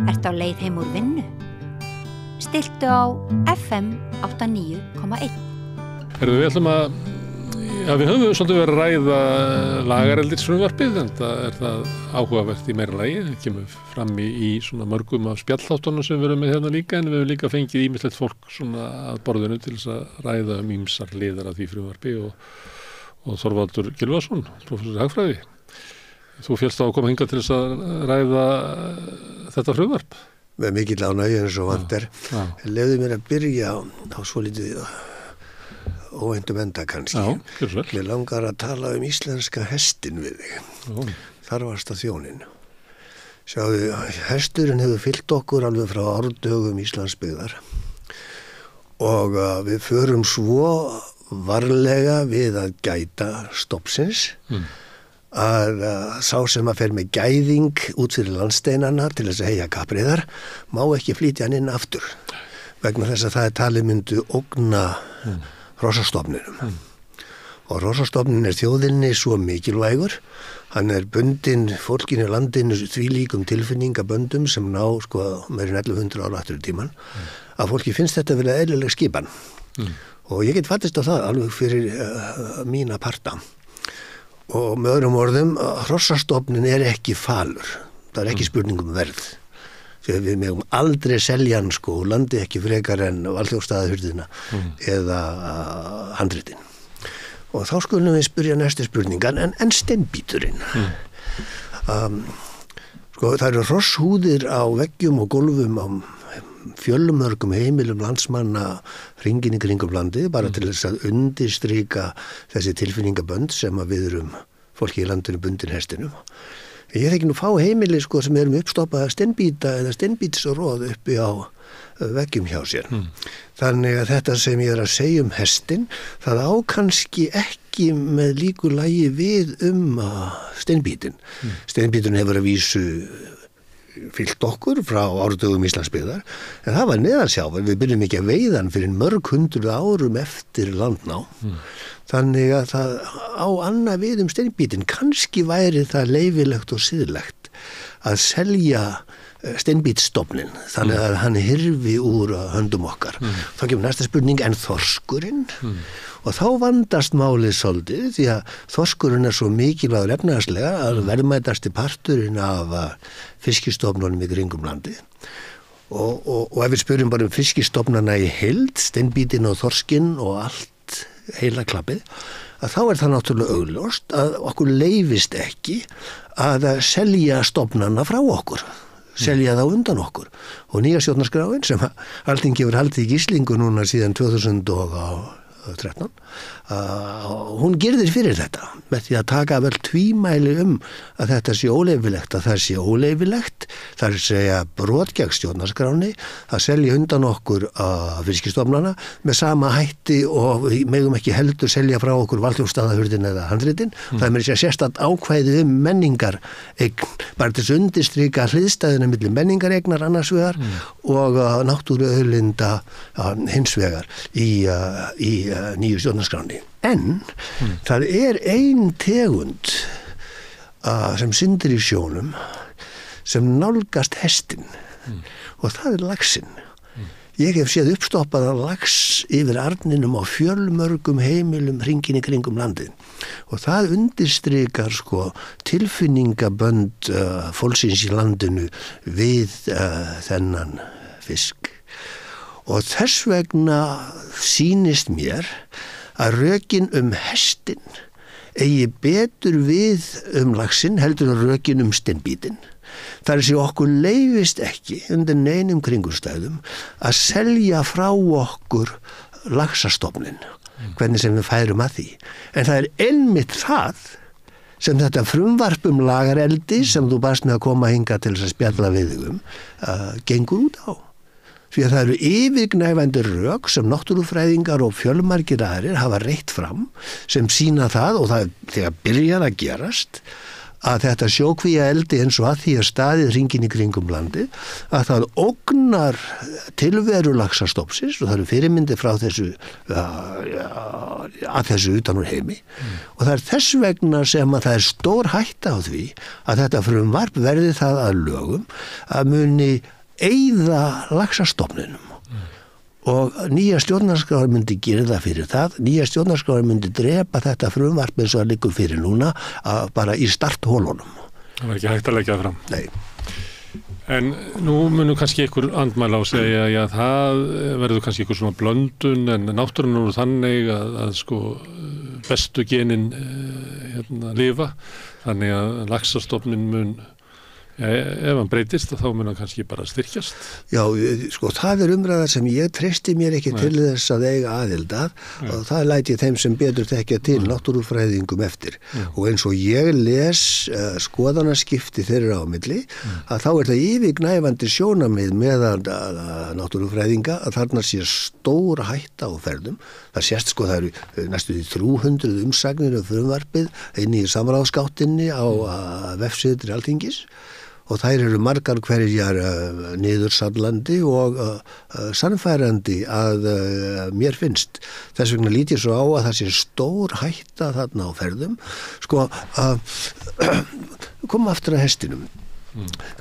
Ertu á leið heim úr vinnu? Stilltu á FM 89,1. Við ætlum að, við höfum svolítið verið að ræða lagareldisfrumvarpið, en það áhugavert í meira lagi. Það kemur fram í svona mörgum af spjallþáttunum sem við erum með hérna líka, en við höfum líka fengið ýmislegt fólk svona að borðinu til þess að ræða ýmsar hliðar af því frumvarpi og Þorvaldur Gylfason, prófessor í hagfræði. Þú féllst á að koma hingað til þess að ræða þetta frumvarp. Með mikill ánægju eins og vant er. Leyfðu mér að byrja á svolítið óvæntum enda kannski. Mér langar að tala íslenska hestin við þig. Þar varst að þjónin. Sjáðu, hesturinn hefur fylgt okkur alveg frá árdögum Íslandsbyggðar og við förum svo varlega við að gæta stoppsins að sá sem að fer með gæðing út fyrir landsteinana til þess að heyja kapriðar má ekki flytja hann inn aftur vegna þess að það talið myndu ógna hrossastofninum. Og hrossastofnin þjóðinni svo mikilvægur. Hann bundinn fólkinu í landinu þvílíkum tilfinningaböndum sem ná meira en 1100 ára aftur í tíman að fólki finnst þetta vera eðlileg skipan. Og ég get fallist á það alveg fyrir mína parta. Og með öðrum orðum, hrossastofnin ekki falur. Það ekki spurning verð. Þegar við megum aldrei selja hann landi ekki frekar en Valþjófsstaðahurðina eða handritin. Og þá skulum við spyrja næstu spurningan, en steinbíturinn. Það eru hrosshúðir á veggjum og gólfum á fjölmörgum heimilum landsmanna hringinn í kringum landið, bara til þess að undirstrika þessi tilfinningabönd sem að við erum fólki í landinu bundin hestinum. Ég þekki nú fá heimili sem erum uppstoppað steinbíta eða steinbítsróð uppi á veggjum hjá sér. Þannig að þetta sem ég að segja hestin, það á kannski ekki með líku lagi við steinbítin. Steinbítin hefur að vísu fylgt okkur frá árdögum Íslandsbyggðar, en það var neðansjávar. Við byrjum ekki að veiða hann fyrir mörg hundruð árum eftir landná. Þannig að það á annað við steinbítin. Kannski væri það leyfilegt og siðlegt að selja steinbítsstofnin, þannig að hann hyrfi úr höndum okkar. Þá kemur næsta spurning, en þorskurinn? Og þá vandast málið svolítið, því að þorskurinn svo mikilvægur efnahagslega að verðmætasti parturinn af fiskistofnunum í kringum landið. Og ef við spyrjum bara fiskistofnana í heild, steinbítin og þorskinn og allt heila klappið, að þá það náttúrulega augljóst að okkur leyfist ekki að selja stofnana frá okkur. Selja þá undan okkur. Og nýja stjórnarskráin sem Alþingi hefur haldið í gíslingu núna síðan 2013, hún girðir fyrir þetta með því að taka vel tvímæli að þetta sé óleyfilegt, að það sé óleyfilegt, það að segja brot gegn stjórnarskráni, að selja undan okkur fiskistofnana með sama hætti og við megum ekki heldur selja frá okkur Valþjófsstaðahurðin eða handritin. Það meira sér sérstakt ákvæði menningareign, bara til þess undirstrika hliðstæðuna milli menningareignar annars vegar og náttúruauðlinda hins vegar í nýju stjórnarskráni. En það ein tegund sem syndir í sjónum sem nálgast hestin og það laxinn. Ég hef séð uppstoppaðan lax yfir arninum á fjölmörgum heimilum hringinn í kringum landið og það undirstrikar tilfinningabönd fólksins í landinu við þennan fisk. Og þess vegna sýnist mér að rökin hestin eigi betur við laxinn heldur en rökin steinbítinn. Það sé okkur leyfist ekki undir neinum kringumstæðum að selja frá okkur laxastofnin, hvernig sem við færum að því. En það einmitt það sem þetta frumvarp lagareldi sem þú baðst með að koma hingað til þess að spjalla við gengur út á. Því að það eru yfirgnæfandi rök sem náttúrufræðingar og fjölmargir aðrir hafa reitt fram sem sýna það og það þegar byrjar að gerast að þetta sjókvíaeldi eins og að því að staðið hringinn í kringum landið að það ógnar tilveru laxastofnsins og það eru fyrirmyndir frá þessu að þessu utan úr heimi og það þess vegna sem að það stór hætta á því að þetta frumvarp verði það að lögum að muni eyða laxastofninum og nýja stjórnarskráin myndi gera fyrir það, nýja stjórnarskráin myndi drepa þetta frumvarp eins og það liggur fyrir núna bara í starthólunum. Það var ekki hægt að leggja það fram. Nei. En nú munum kannski ykkur andmæla og segja að það verður kannski ykkur svona blöndun en náttúran er þannig að sko bestu genin lifa, þannig að laxastofnin mun ef hann breytist þá mun hann kannski bara styrkjast. Já, sko það umræða sem ég treysti mér ekki til þess að eiga aðild að og það læt ég þeim sem betur þekkja til náttúrufræðingum eftir og eins og ég les skoðanaskipti þeirra á milli að þá það yfirgnæfandi sjónamið meðan náttúrufræðinga að þarna sé stór hætta á ferðum. Það sést sko það næstu 300 umsagnir frumvarpið inni í samráðsgáttinni á vefsíðunni Alþingis og þær eru margar hverjar niðursallandi og sannfærandi að mér finnst. Þess vegna lít ég svo á að það sé stór hætta þarna á ferðum. Sko, koma aftur að hestinum.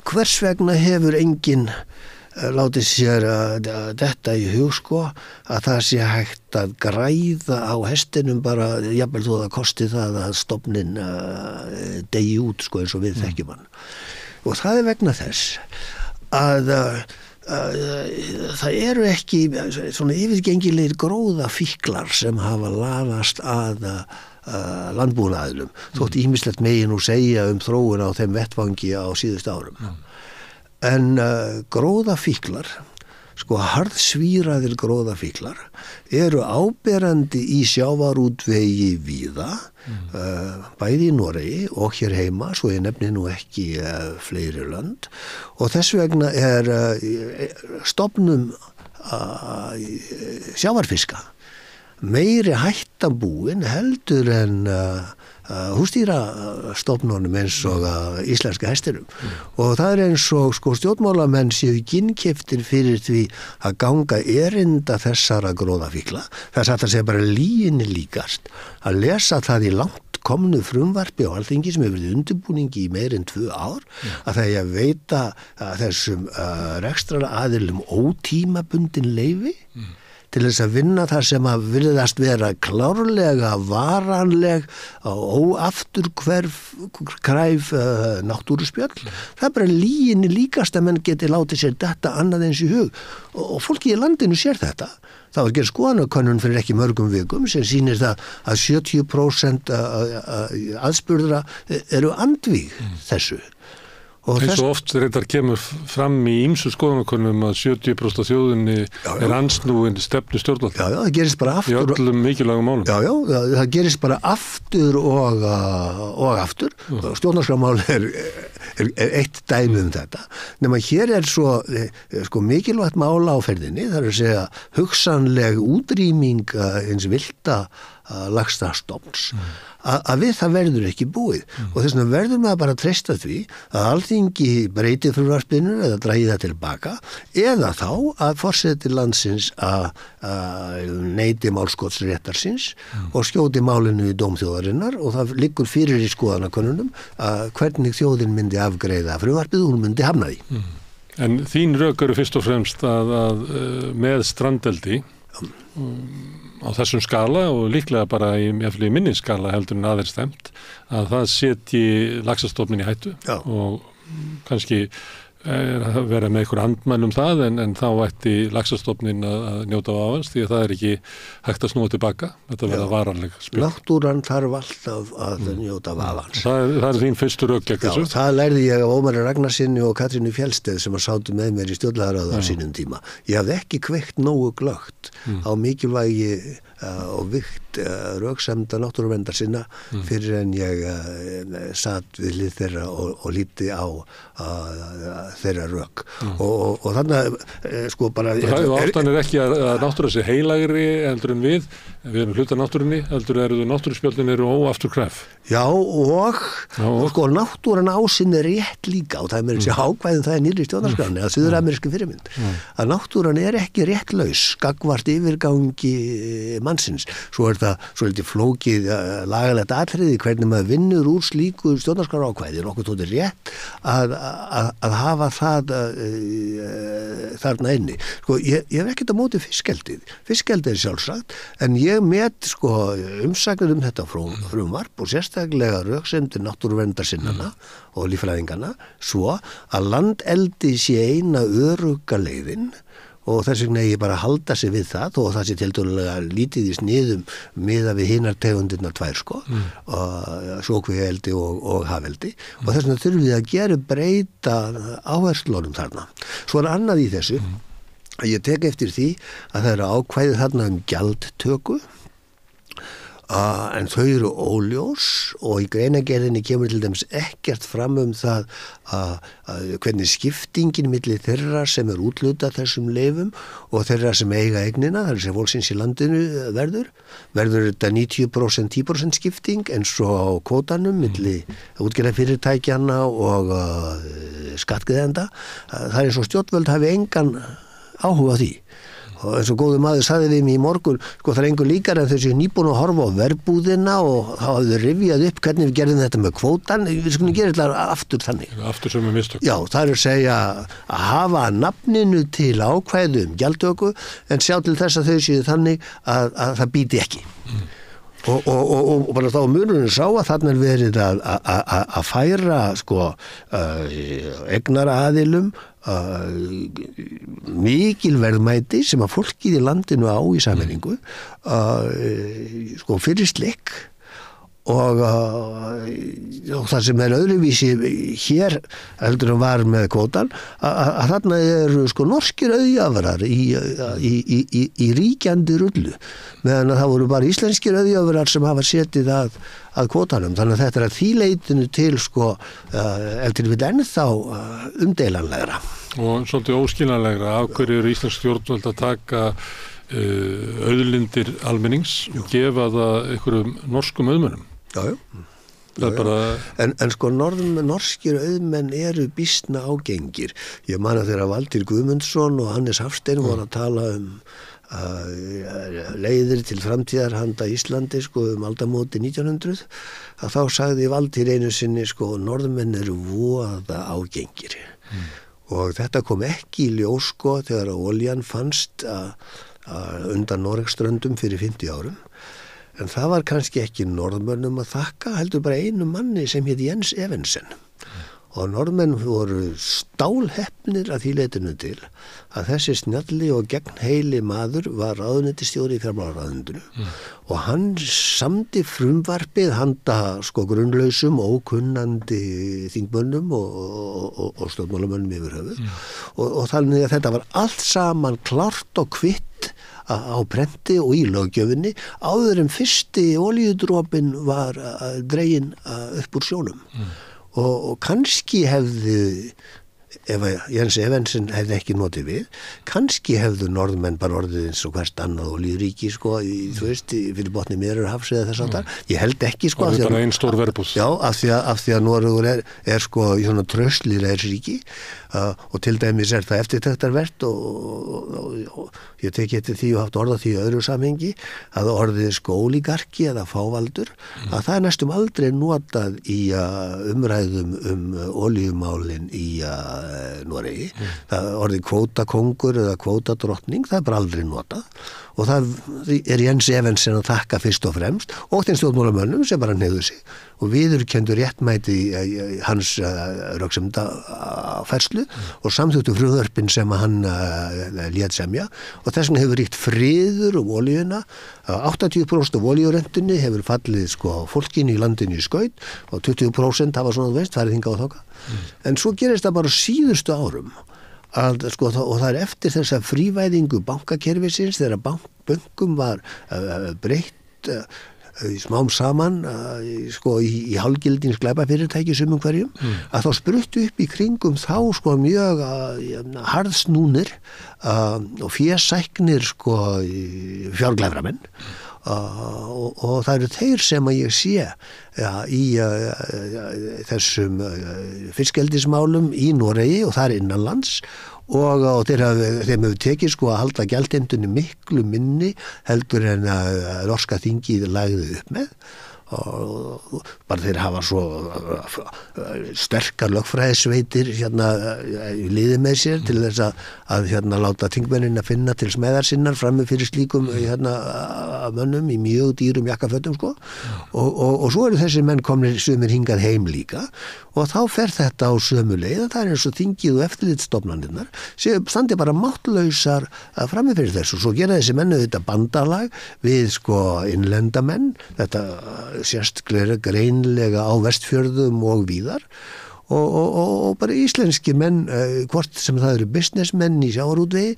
Hvers vegna hefur enginn látið sér detta í hug sko að það sé hægt að græða á hestinum bara jafnvel þó það kosti það að stofnin degi út sko eins og við þekkjum hann. Og það vegna þess að það eru ekki svona yfirgengilegir gróðafíklar sem hafa laðast að landbúnaðinum þótt ýmislegt megi nú segja þróun á þeim vettvangi á síðustu árum. En gróðafíklar, sko harðsvíraðir gróðafíklar, eru áberandi í sjávarútvegi víða, bæði í Noregi og hér heima, svo ég nefni nú ekki fleiri lönd, og þess vegna stofnum sjávarfiska meiri hættabúin heldur en húsdýrastofnunum eins og íslenska hestinum og það eins og sko stjórnmálamenn séu ginnkeyptir fyrir því að ganga erinda þessara gróðafíkla. Það satt að segja bara lyginni líkast að lesa það í langt komnu frumvarpi á Alþingi sem hefur verið undirbúningi í meir en 2 ár að það að veita þessum rekstraraðilum ótímabundin leyfi til þess að vinna þar sem að virðast vera klárlega varanleg og óafturkræf náttúruspjöll. Það bara lyginni líkast að menn geti látið sér detta annað eins í hug og fólki í landinu sér þetta. Það var gerð skoðanakönnun fyrir ekki mörgum vikum sem sýnir það að 70% aðspurðra eru andvíg þessu. Eins og oft reyndar kemur fram í ýmsu skoðanakönnunum að 70% af þjóðinni andsnúin stefnu stjórnvalda. Já, það gerist bara aftur. Í öllum mikilvægum málum. Já, það gerist bara aftur og aftur. Stjórnarskrármál er eitt dæmi þetta. Nema hér svo sko mikilvægt mála á ferðinni, það að segja hugsanleg útrýming eins villta laxastofns. Að við það verður ekki búið og þess vegna verður maður bara að treysta því að Alþingi breyti frumvarpinu eða dragi það tilbaka eða þá að forseti landsins að neyti málskotsréttarsins og skjóti málinu í dómþjóðarinnar og það liggur fyrir í skoðanakönnunum að hvernig þjóðin myndi afgreiða frumvarpið og hún myndi hafna því. En þín rök eru fyrst og fremst að með strandeldi á þessum skala og líklega bara í minni skala heldur en aðeins stemt að það setji laxastofnin í hættu og kannski vera með einhver andmæl það en þá ætti laxastofnin að njóta á avans því að það ekki hægt að snúa tilbaka. Þetta verða varanleg spjöld. Náttúran þarf alltaf að njóta á avans. Það þín fyrstu rök gegn þessu. Það lærði ég af Ómari Ragnarsinni og Katrínu Fjellsteð sem að sátu með mér í stjórnlagaráði á sínum tíma. Ég hafði ekki kveikt nógu glöggt á mikilvægi og vikt röksemda náttúruverndar sinna fyrir en ég satt við hlið þeirra og líti á þeirra rök og þannig sko bara Áttan ekki að náttúra sé heilagri heldur en við erum hluta náttúrunni heldur náttúruspjöldin eru óafturkræf. Já og sko náttúran á sinni rétt líka og það er mér að segja ákvæðin það nýrri stjórnarskránni að suður-amerísku fyrirmynd að náttúran ekki réttlaus gagnvart yfirgangi mannsins. Svo það þetta svolítið flókið lagalegt atriði hvernig maður vinnur úr slíku stjórnarskrárákvæði okkur tóti rétt að hafa það þarna inni. Sko, ég hef ekkert á móti fiskkeldið sjálfsagt, en ég met umsagnir þetta frumvarp og sérstaklega röksemdir náttúruverndarsinnanna og líffræðinganna svo að landeldi sé eina örugga leiðin og þess vegna eigi bara að halda sig við það og það sé tiltölulega lítið í sniðum miðað við hinar tegundirnar tvær sjókvíaeldi og hafeldi og þess vegna þurfum við að breyta áherslunum þarna. Svo annað í þessu að ég tek eftir því að það eru ákvæðið þarna gjaldtöku en þau eru óljós og í greinargerðinni kemur til dæmis ekkert fram það hvernig skiptingin milli þeirra sem útlutað þessum leyfum og þeirra sem eiga eignina, það sem fólksins í landinu verður þetta 90% 10% skipting eins og á kvótanum milli útgerðarfyrirtækjanna og skattgreiðenda. Það eins og stjórnvöld hafi engan áhuga á því. Og eins og góður maður sagði við mig í morgun, það er engu líkar en þessi nýbúin að horfa á verbúðina og þá hafðu rifjað upp hvernig við gerðum þetta með kvótan, við skulum gera þetta aftur þannig. Aftur sem er mistök. Já, það er að segja að hafa nafninu til ákvæðum gjaldtöku en sjá til þess að þau séu þannig að það býti ekki. Og bara þá munurinn sá að þarna er verið að færa eignaraðilum mikil verðmæti sem að fólkið í landinu á í sameiningu fyrir slikk og það sem er öðruvísi hér heldur en var með kvótan að þarna eru norskir auðjafrar í ríkjandi rullu meðan að það voru bara íslenskir auðjafrar sem hafa setið að kvótanum, þannig að þetta er að því leitinu til ef til við ennþá umdeilanlegra og svolítið óskiljanlegra af hverju eru íslensk stjórnvöld að taka auðlindir almennings og gefa það einhverjum norskum auðmönnum. Já. Bara... En norskir auðmenn eru býsna ágengir. Ég man að þeirra Valtýr Guðmundsson og Hannes Hafstein voru að tala leiðir til framtíðar handa Íslandi aldamóti 1900 að þá sagði Valtýr einu sinni norðmenn eru voða ágengir og þetta kom ekki í ljós þegar oljan fannst undan Noregsströndum fyrir 50 árum. En það var kannski ekki norðmönnum að þakka, heldur bara einu manni sem hét Jens Evensen. Og norðmenn voru stálheppnir að því leitinu til að þessi snjalli og gegnheili maður var ráðuneytisstjóri í fjármálaráðuneytinu og hann samdi frumvarpið handa grunnlausum ókunnandi þingmönnum og stjórnmálamönnum yfir höfuð og þannig að þetta var allt saman klárt og kvitt á prenti og í löggjöfinni áður en fyrsti olíudropinn var dreginn upp úr sjónum og kannski hefði ef Jens Evensen hefði ekki notið við, kannski hefðu norðmenn bara orðið eins og hvert annað olíuríki fyrir botni Miðjarðarhafs eða þess aftar. Ég held ekki það er bara einn stór verbúð. Já, af því að Noregur er í svona traustlýðræðisríki og til dæmis er það eftirtektarvert og ég teki eftir því og haft orða því í öðru samhengi að orðið olígarki eða fávaldur að það er næstum aldrei notað í umræðum olíumálin í Noregi. Það orðið kvótakóngur eða kvótadrottning, það er bara aldrei notað og það er Jens Evensen að þakka fyrst og fremst og þeim stjórnmálamönnum sem bara hneigðu sig og viðurkenndu réttmæti hans röksemda færslu og samþykktu frumvörpin sem hann lét semja og þess vegna hefur ríkt friður olíuna, 80% af olíurentunni hefur fallið fólkinu í landinu í skaut og 20% hafa farið hingað og þangað. En svo gerist það bara síðustu árum og það er eftir þessa frívæðingu bankakerfisins þegar bönkum var breytt smám saman í hálfgildins glæpafyrirtæki sumum hverjum að þá spruttu upp í kringum þá mjög harðsnúnir og fésæknir fjárglæframenn og það eru þeir sem að ég sé í þessum fiskeldismálum í Noregi og það innanlands og þeim hefur tekið sko að halda gjaldheimtunni miklu minni heldur en að norska þingið lagði upp með og bara þeir hafa svo sterkar lögfræðisveitir í liði með sér til þess að láta þingmennina finna til smæðar sinnar frammi fyrir slíkum mönnum í mjög dýrum jakkafötum sko og svo eru þessi menn komnir sumir hingað heim líka og þá fer þetta á sömu leið það eins og þingið og eftirlitsstofnanirnar standi bara máttlausar frammi fyrir þessu svo gera þessi menn þetta bandalag við sko innlendamenn þetta sérst greinlega á Vestfjörðum og víðar og bara íslenski menn hvort sem það eru businessmenn í sjávarútvegi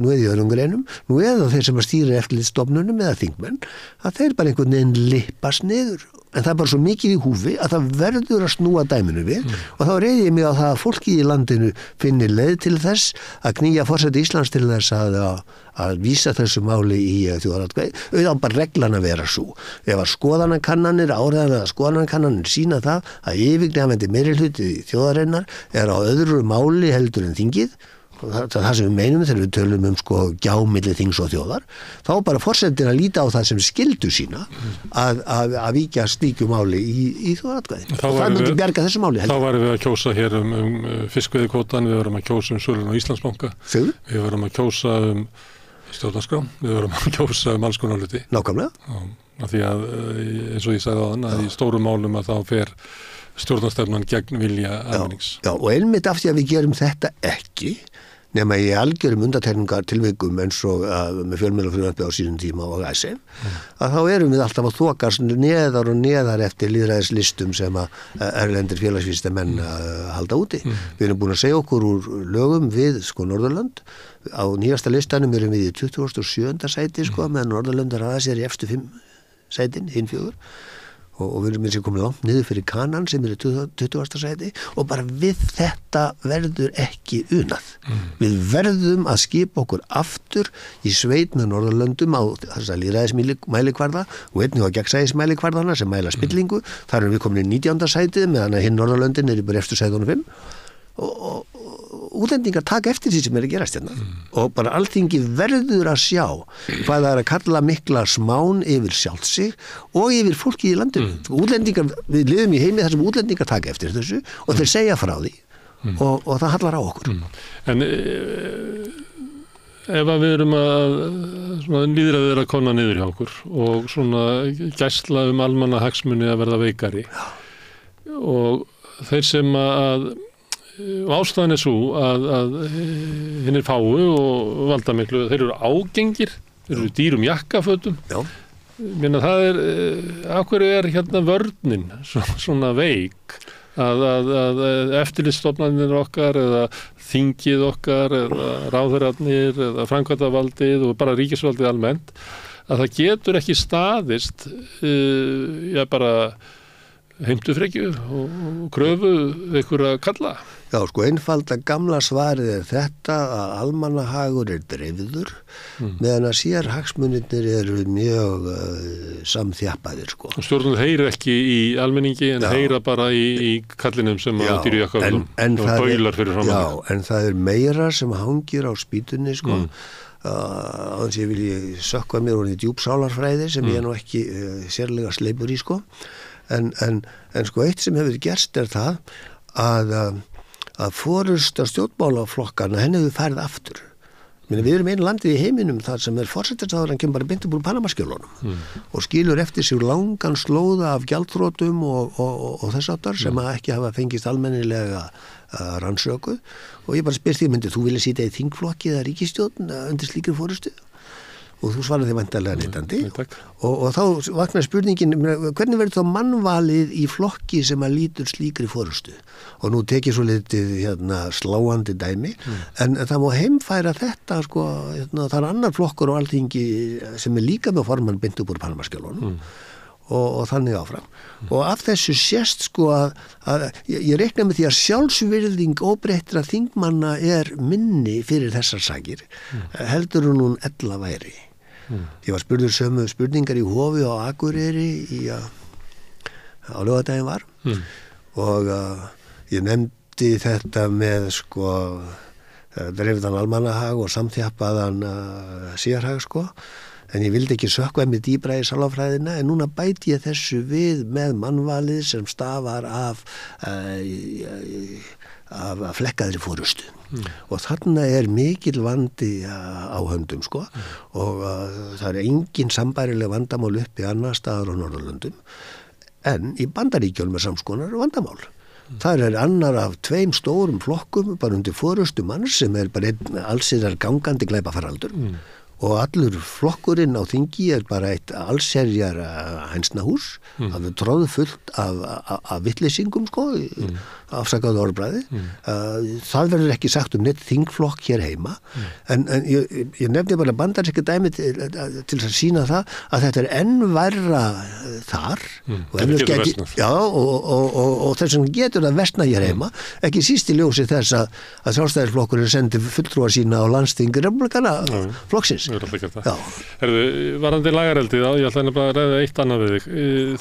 nú eða í öðrum greinum nú eða þeir sem að stýra eftirlitsstofnunum eða þingmenn að þeir bara einhvern veginn lippast niður en það er bara svo mikið í húfi að það verður að snúa dæminu við og þá reyði ég mig á það að fólki í landinu finni leið til þess að knýja forseti Íslands til þess að vísa þessu máli í þjóðaratkvæði auðvitað bara reglan að vera svo ef að skoðanakannanir áræðan að skoðanakannanir sína það að yfirgnefandi meirihluti þjóðarinnar á öðru máli heldur en þingið það sem við meinum þegar við tölum sko gjá milli þings og þjóðar þá bara forsetin að líta á það sem skyldu sína að víkja slíku máli í þjóðaratkvæði og það myndi bjarga þessu máli Þá varum við að kjósa hér fiskveiðikvótann við varum að kjósa sölun á Íslandsbanka við varum að kjósa stjórnarskrá við varum að kjósa alls konar hluti Nákvæmlega því að eins og ég sagði áðan að í stórum málum að þá fer stjórnarstefnan gegn vilja almennings Já, og einmitt af því að við gerum þetta ekki nema í algjörum undantekningar tilvikum eins og með fjölmiðlafrumvarpi á sínum tíma og ASF að þá erum við alltaf að þokast neðar og neðar eftir lýðræðislistum sem að erlendir félagsvísindamenn halda úti. Við erum búin að segja okkur úr lögum við sko Norðurlönd á nýjasta listanum erum við í 27. sæti sko meðan Norðurlönd raða sér í efstu 5 sætin, hinn 4 og við erum eins og komið langt niður fyrir Kanan sem í 20. sæti og bara við þetta verður ekki unað. Við verðum að skipa okkur aftur í sveit með Norðurlöndum á þessa lýðræðismælikvarða og einnig á gegnsæðismælikvarðana sem mæla spillingu. Þar erum við komin í 19. sætið meðan að hinn Norðurlöndin eru bara eftir sætunum 5 og útlendingar taka eftir því sem að gerast hérna og bara alþingi verður að sjá hvað það að kalla mikla smán yfir sjálft sig og yfir fólki í landinu. Útlendingar, við lifum í heimi þar sem útlendingar taka eftir þessu og þeir segja frá því og það hallar á okkur. En ef að við erum að lýðræðið er að koma niður hjá okkur og svona gæsla almanna hagsmuni að verða veikari og þeir sem að ástæðan er svo að hinn er fáu og valdamiklu, þeir eru ágengir, þeir eru dýrum jakkafötum. Já. Minna það af hverju hérna vörnin svona veik að eftirlitsstofnanir okkar eða þingið okkar eða ráðherrarnir eða framkvæmdavaldið og bara ríkisvaldið almennt að það getur ekki staðist bara heimtufrekju og kröfu ykkur að kalla. Já, sko einfalda gamla svarið þetta að almannahagur dreifður meðan að sérhagsmunirnir eru mjög samþjappaðir, sko. Og stjórnvöld heyra ekki í almenningi en heyra bara í kallinum sem að dýru jakkafötum og baular fyrir fram. Já, en það er meira sem hangir á spýtunni, sko. Þannig að ég vilji sökkva mér orðið djúpsálarfræði sem ég nú ekki sérlega sleipur í, sko. En sko eitt sem hefur gerst er það að forysta stjórnmálaflokkana henni hefur færið aftur. Við erum einu landið í heiminum þar sem forsætisráðherrann kemur bara beint upp úr Panamaskjölunum og skilur eftir sig langan slóða af gjaldþrotum og þess áttar sem að ekki hafa fengist almennilega rannsöku og ég bara spyr því, myndið þú vilja sitja í þingflokki eða ríkisstjórn undir slíkri forystu? Og þú svarar því væntanlega neitandi og þá vaknar spurningin hvernig verður þá mannvalið í flokki sem að lítur slíkri forystu og nú tekið svo litið sláandi dæmi en það má heimfæra þetta sko, það er annar flokkur á Alþingi sem er líka með formann beint upp úr Panamaskjölunum og þannig áfram og af þessu sést sko að ég reikna með því að sjálfsvirðing óbreyttra þingmanna er minni fyrir þessar sakir heldur hún ella væri Ég var spurður sömu spurningar í Hofi á Akureyri á laugardaginn var og ég nefndi þetta með dreifðan almannahag og samþjappaðan sérhag en ég vildi ekki sökkva mig dýbra í sálarfræðina en núna bæti ég þessu við með mannvalið sem stafar af flekkaðri fórustu og þarna mikill vandi á höndum og það engin sambærileg vandamál uppi annar staðar á Norðurlöndum en í Bandaríkjunum samskonar vandamál. Það annar af 2 stórum flokkum bara undir fórustu manns sem bara einn allsherjar gangandi glæpafaraldur og allur flokkurinn á þingi bara eitt allsherjar hænsnahús það tróð fullt af vitleysingum afsakaðu orðbragði það verður ekki sagt neitt þingflokk hér heima en ég nefndi bara bandaríska dæmi til að sýna það að þetta enn verra þar og þess vegna getur það versna hér heima ekki síst í ljósi þess að sjálfstæðisflokkurinn sendi fulltrúa sína á landsþing republikana flokksins. Varðandi lagareldið ég ætla að ræða eitt annað við þig.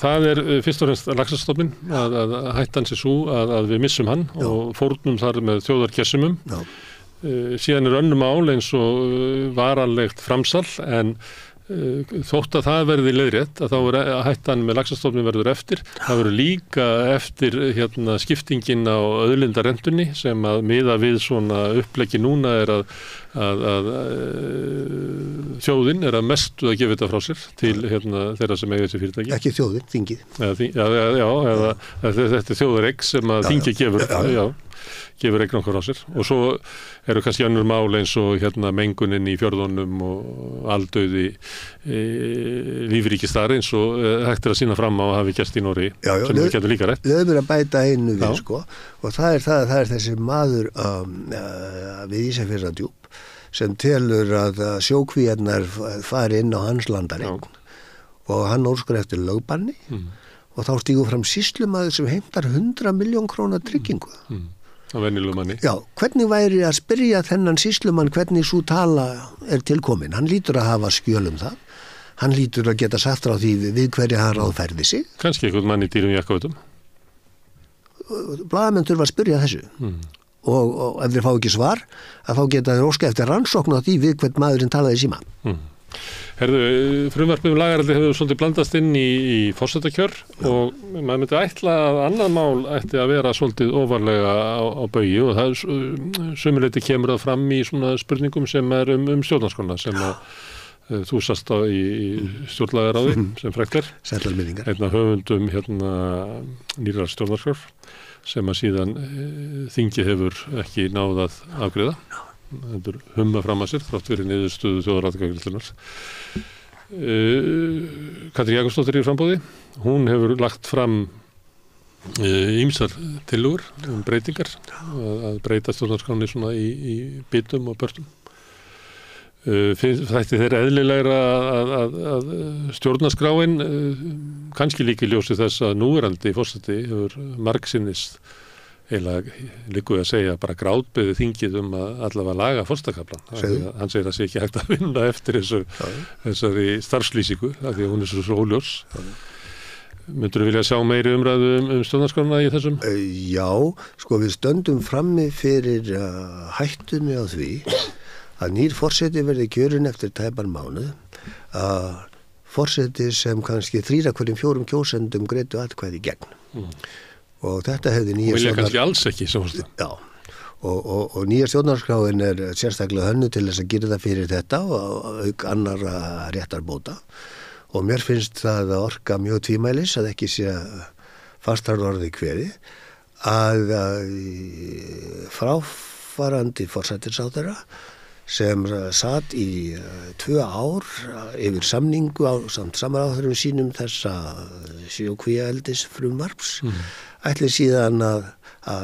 Það fyrst og fremst laxastofninn að hættan sé sú að við missum hann og fórnum þar með þjóðarkessumum. Síðan önnur mál eins og varanlegt framsal en þótt að það verði leiðrétt að þá hættan með laxastofninn verður eftir. Það verður líka eftir skiptingin á auðlindarendunni sem að miða við svona uppleggi núna að þjóðin að mestu að gefa þetta frá sér til þeirra sem eiga þessi fyrirtæki. Ekki þjóðin, þingið. Eða þetta þjóðareign sem að þingið gefur eign okkur á sér og svo eru kannski önnur mál eins og mengunin í fjörðunum og aldauði lífríkistar eins og hægt að sýna fram á að hafi gerst í Noregi sem við getum líka rætt. Við höfum að bæta einu við og það er þessi maður við Ísafjarðardjúp sem telur að sjókvíarnar fari inn á hans landareign og hann óskar eftir lögbanni og þá stígur fram sýslumaður sem heimtar 100 milljón króna tryggingu. Á venjulegum manni. Já, hvernig væri að spyrja þennan sýslumann hvernig sú tala tilkomin? Hann lítur að hafa skjölum það. Hann lítur að geta sagt frá því við hverja hann ráðfærði sig. Kannski einhvern mann í dýrum jakkafötum. Blaðamenn þurfa að spyrja þessu. Og ef þeir fá ekki svar, að þá geta þeir óska eftir rannsókn á því við hvern maðurinn talaði í síma. Frumvarpið lagareldið hefur svolítið blandast inn í forsetakjör og maður myndi ætla að annað mál ætti að vera svolítið ofarlega á baugi og það sömuleyti kemur það fram í svona spurningum sem stjórnarskrána sem að þú sast á í stjórnlagaráði sem frækt Sætlarminningar. Einn af höfundum nýrrar stjórnarskrár sem að síðan þingið hefur ekki náð að afgreiða. Þetta humma fram að sér þrátt fyrir niðurstöðu þjóðaratkvæðagreiðslunnar. Katrín Jakobsdóttir í framboði, hún hefur lagt fram ýmsar tillögur breytingar að breyta stjórnarskránni svona í bitum og börtum. Þætti þeirra eðlilegra að stjórnarskráin kannski líka í ljósi þess að núverandi forseti hefur margsinnist liggur að segja bara grátbeðið þingið að allavega laga forsetakaflann. Hann segir að sé ekki hægt að vinna eftir þessari starfslýsingu af því að hún svo óljós. Myndirðu vilja sjá meiri umræðu stjórnarskrána í þessum? Já, við stöndum frammi fyrir hættunni á því að nýr forseti verði kjörinn eftir tæpan mánuð forseti sem kannski 3 af hverjum 4 kjósendum greiddu atkvæði gegn. Og þetta hefði nýja vilja kannski alls ekki Já, og nýja stjórnarskráin sérstaklega hönnu til þess að gera það fyrir þetta og auk annarra réttarbóta og mér finnst það að orka mjög tvímælis að ekki sé fastar orði kveði að fráfarandi forsætisráðherra sem satt í 2 ár yfir samningu á samráðherrum sínum þessa sjókvíaeldis frumvarps ætli síðan að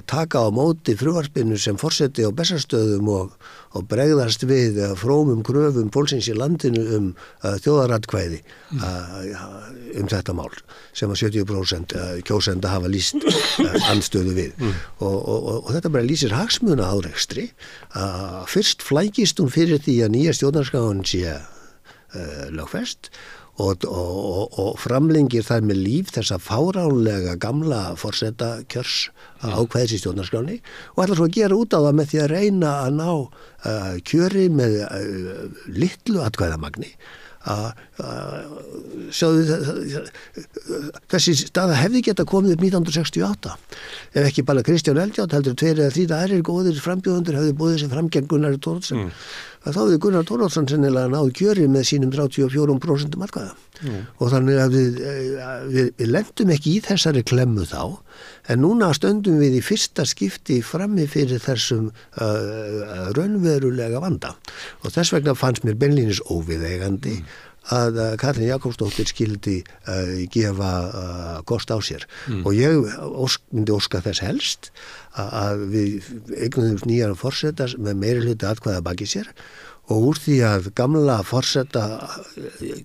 taka á móti frumvarpinu sem forseti á Bessastöðum og bregðast við frómum kröfum fólksins í landinu þjóðaratkvæði þetta mál sem að 70% kjósenda hafa lýst andstöðu við og þetta bara lýsir hagsmuna árekstri fyrst flækist hún fyrir því að nýja stjórnarskráin sé lögfest og framlengir þar með líf þessa fáránlega gamla forsetakjörs ákvæðis í stjórnarskráni og ætlar svo að gera út á það með því að reyna að ná kjöri með litlu atkvæðamagni. Þessi staða hefði geta komið upp 1968 ef ekki bara Kristján Eldjárn heldur 2 eða 3 aðrir góðir frambjóðendur hefði búið sér fram gegn Gunnari Thoroddsen þá hefði Gunnar Thoroddsen sennilega náð kjöri með sínum 34% atkvæða og þannig að við lentum ekki í þessari klemmu þá en núna stöndum við í fyrsta skipti frammi fyrir þessum raunverulega vanda og þess vegna fannst mér beinlínis óviðeigandi að Katrín Jakobsdóttir skildi gefa kost á sér og ég myndi óska þess helst að við eignuðum nýjan forseta með meiri hluta atkvæða baki sér og úr því að gamla forseta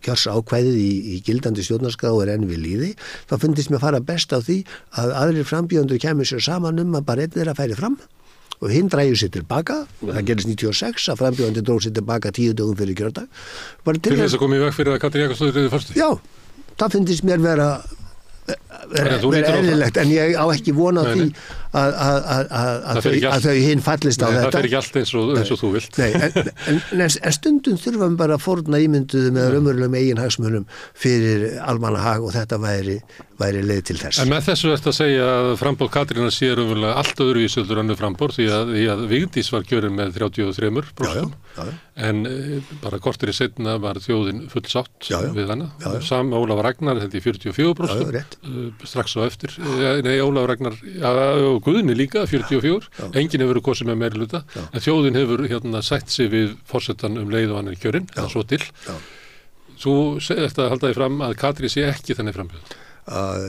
kjörs ákvæðið í gildandi stjórnarskrá enn við líði, þá fundist mér fara best á því að aðrir frambjóðendur kemur sér saman að bara einn þeirra færi fram og hinn drægur sér tilbaka, það gerist 96 að frambjóðandi dróg sér tilbaka 10 dögum fyrir kjördag. Til þess að koma í veg fyrir að Katrín Jakobsdóttir yrði fyrsti? Já, það fundist mér vera eðlilegt en ég á ekki vona á því að þau hinn fallist á þetta. Það fer ekki allt eins og þú vilt. En stundum þurfum bara að fórna ímynduðu með raunverulegum eiginhagsmunum fyrir almannahag og þetta væri leið til þess. En með þessu ert að segja að framboð Katrínar sé raunverulega allt öðruvísi heldur önnur framboð því að Vigdís var kjörin með 33% en bara korteri seinna var þjóðin full sátt við hana. Sam Ólafur Ragnar held í 44%. Strax á eftir, Ólafur Ragnar og Guðni líka, 44 enginn hefur kosið með meiri hluta en þjóðin hefur sætt sig við forsetan leið og hann kjörinn, eða svo til Þú ert að halda því fram að Katrín sé ekki þannig frambjóð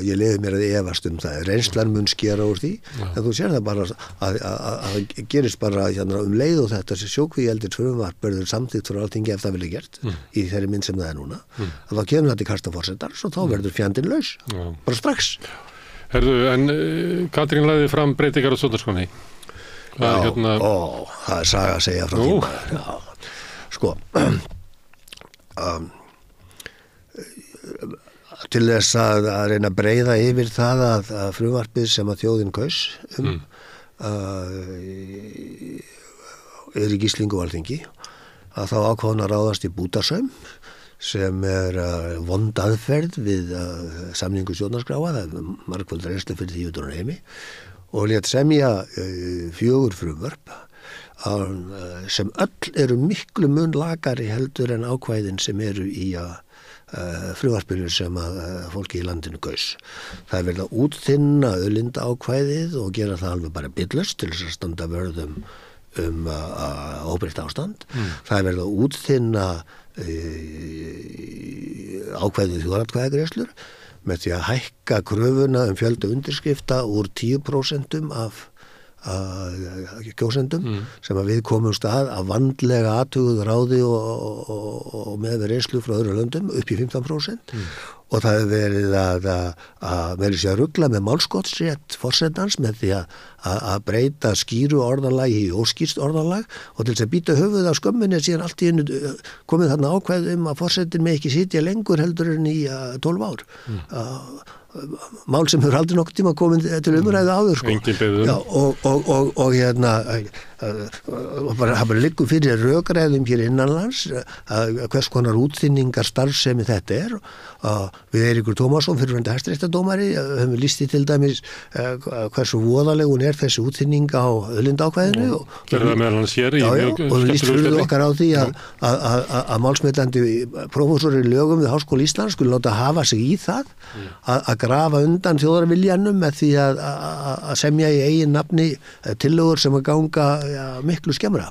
Ég leiði mér að efast það reynslan mun skera úr því en þú sér það bara að það gerist bara leið og þetta sjókvíeldis frumvarp verður samþykkt frá Alþingi ef það vilja gert í þeirri mynd sem það er núna að þá kemur það til kasta forsetans og þá verður fjandinn laus bara strax Herðu, en Katrín lagði fram breytingar á stjórnarskránni það er saga að segja frá því sko til þess að reyna að breiða yfir það að frumvarpið sem að þjóðin kaus er í gíslingu á Alþingi að þá ákváðan að ráðast í bútasaum sem er vond aðferð við samningu stjórnarskráa, það er margföld reynslu fyrir því utan heimi og lét semja 4 frumvörp sem öll eru miklu mun lakari heldur en ákvæðin sem eru í frumvarpinu sem að fólki í landinu gaus. Það er verið að útþynna auðlindaákvæðið og gera það alveg bara billust til þess að standa vörðum óbreytt ástand. Það er verið að útþynna ákvæðið þjóðaratkvæðagreiðslur með því að hækka kröfuna fjölda undirskrifta úr 10% af kjósendum sem að við komumst að vandlega athuguð ráði og með reynslu frá öðru löndum upp í 15% og það er verið að verið sér að rugla með málskotsrétt forsetans með því að breyta skýru orðalag í óskýrt orðalag og til þess að býta höfuð á skömminni síðan allt í einu komið þarna ákvæð að forsetin með ekki sitja lengur heldur en í 12 ár mál sem hefur aldrei nokkuð tíma komið til umræðu áður og bara liggur fyrir rökræðum hér innanlands hvers konar útþynningar starfsemi þetta er við Eiríkur Tómasson fyrirverandi hæstaréttardómari höfum við lýst í til dæmis hversu voðaleg hún er þessi útþynning á auðlindaákvæðinu og við lýst fyrir okkar á því að málsmetandi prófessor í lögum við Háskóla Íslands skulle láta hafa sig í það að grafa undan þjóðarviljanum með því að semja í eigin nafni tillögur sem að ganga miklu skemmra.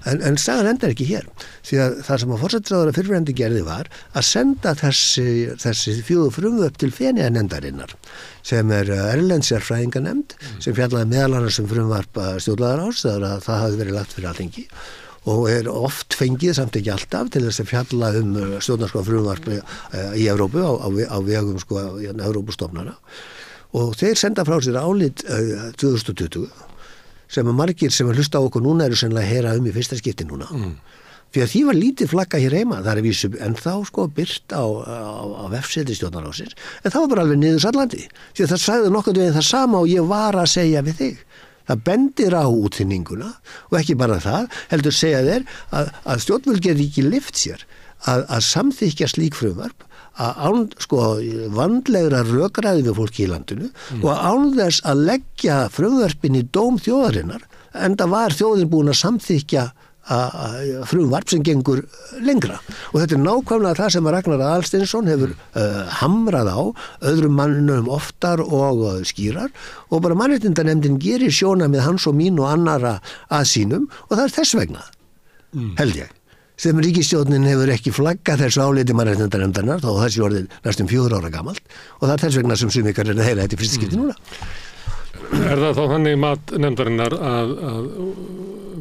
En sagan endar ekki hér. Því að það sem að forsætisráðherra fyrrverandi gerði var að senda þessi 4 frumvörp til Feneyjanefndarinnar sem er erlend sérfræðinganefnd sem fjallaði meðal annars frumvarp stjórnlagaráðs þegar að það hafi verið lagt fyrir Alþingi og er oft fengið, samt ekki alltaf, til þess að fjalla stjórnarskrárfrumvarp í Evrópu á vegum Evrópustofnana. Og þeir senda frá sér álit 2020 sem að margir sem að hlusta á okkur núna eru sennilega að heyra í fyrsta skipti núna. Því að því var lítið flagga hér heima, það er vísu en þá sko byrt á vefseti stjórnarráðsins, en það var bara alveg niður sallandi. Því að það sagði nokkuð við það sama og ég var að segja við þig. Það bendir á útþynninguna og ekki bara það, heldur segja þér að stjórnvöld geti ekki lyft sér að samþykkja slík frumvarp að án sko vandlegra rökræði við fólki í landinu og án þess að leggja frumvarpin í dóm þjóðarinnar, enda var þjóðin búin að samþykkja frumvarp sem gengur lengra og þetta er nákvæmlega það sem Ragnar Aðalsteinsson hefur hamrað á öðrum mannum oftar og skýrar og bara mannréttindanefndin gerir sjónarmið hans og mín og annara að sínum og það er þess vegna held ég sem ríkisstjórnin hefur ekki flaggað þessu áliti mannréttindanefndarinnar þó þessi orðið næstum 4 ára gamalt og það er þess vegna sem sumikar er að heyra þetta í fyrsta skipti núna. Er það þá þannig mat nefndarinnar að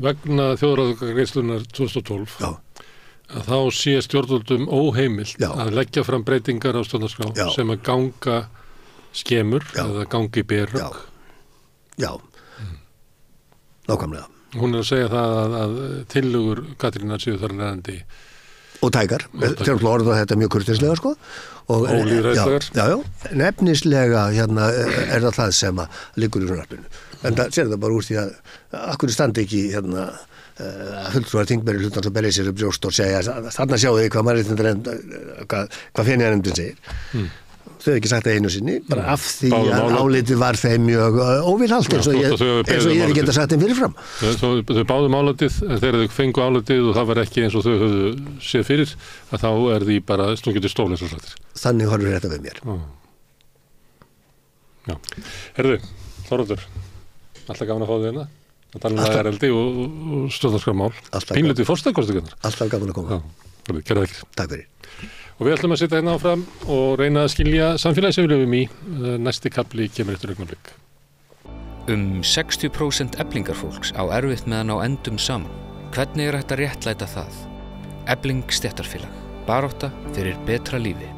vegna þjóðaratkvæðagreiðslunnar 2012 að þá sé stjórnvöldum óheimilt að leggja fram breytingar á stjórnarskrá sem að ganga skemur eða gangi berrögg? Já, nákvæmlega. Hún er að segja það að tillögur Katrínar séu þar nefndi og tækar, þegar þú orða þetta mjög kurteislega sko og nefnislega hérna er það sem að liggur í frumvarpinu en það sér það bara úr því að akkur standi ekki hérna fulltrúar þingmenn hlutans og berið sér upp brjóst og segja þarna sjáu þið hvað mannréttindanefnd hvað fenjaðnefndin segir þau hefði ekki sagt það einu sinni bara af því að álitið var þeim mjög óvilhalt eins og ég hef geta sagt þeim fyrirfram. Þau báðum álitið en þegar þau fengu álitið og það var ekki eins og þau höfðu séð fyrir að þá er því bara stungið til stólinn svo slættir. Þannig horfir þetta við mér. Já. Herðu, Þóroddur, alltaf gaman að fá þig hérna. Það tala lagareldi og stjórnarskrármál. Pínlítið forstakostingarnar. Alltaf gaman að koma. Kærar þakkir. Takk fyrir. Og við ætlum að sitja hérna áfram og reyna að skilja samfélagi sem við lifum í. Næsti kafli kemur eftir augnablik. 60% eflingarfólks á erfitt með að ná endum saman. Hvernig er hægt að réttlæta það? Efling stéttarfélag. Barátta fyrir betra lífi.